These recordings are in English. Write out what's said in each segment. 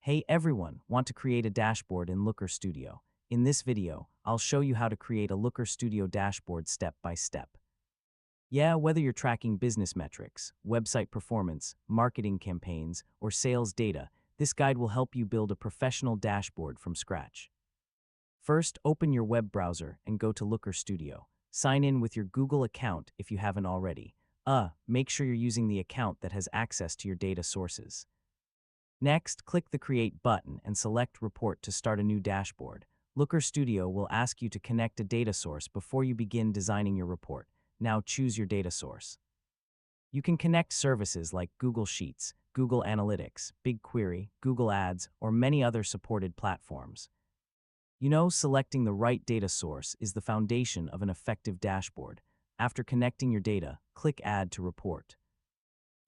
Hey everyone, want to create a dashboard in Looker Studio? In this video, I'll show you how to create a Looker Studio dashboard step by step. Yeah, whether you're tracking business metrics, website performance, marketing campaigns, or sales data, this guide will help you build a professional dashboard from scratch. First, open your web browser and go to Looker Studio. Sign in with your Google account if you haven't already. Make sure you're using the account that has access to your data sources. Next, click the Create button and select Report to start a new dashboard. Looker Studio will ask you to connect a data source before you begin designing your report. Now choose your data source. You can connect services like Google Sheets, Google Analytics, BigQuery, Google Ads, or many other supported platforms. Selecting the right data source is the foundation of an effective dashboard. After connecting your data, click Add to Report.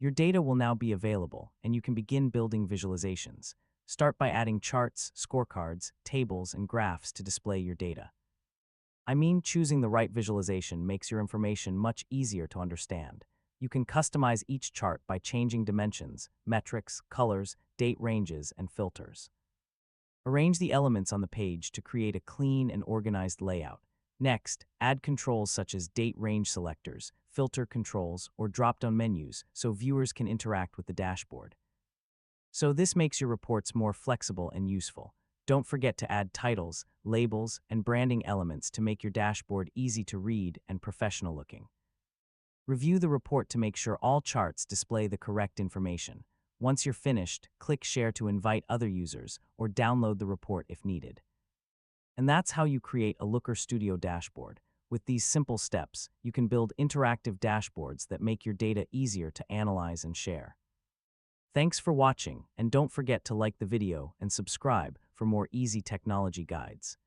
Your data will now be available, and you can begin building visualizations. Start by adding charts, scorecards, tables, and graphs to display your data. Choosing the right visualization makes your information much easier to understand. You can customize each chart by changing dimensions, metrics, colors, date ranges, and filters. Arrange the elements on the page to create a clean and organized layout. Next, add controls such as date range selectors, filter controls, or drop-down menus so viewers can interact with the dashboard. So this makes your reports more flexible and useful. Don't forget to add titles, labels, and branding elements to make your dashboard easy to read and professional looking. Review the report to make sure all charts display the correct information. Once you're finished, click Share to invite other users or download the report if needed. And that's how you create a Looker Studio dashboard. With these simple steps, you can build interactive dashboards that make your data easier to analyze and share. Thanks for watching, and don't forget to like the video and subscribe for more easy technology guides.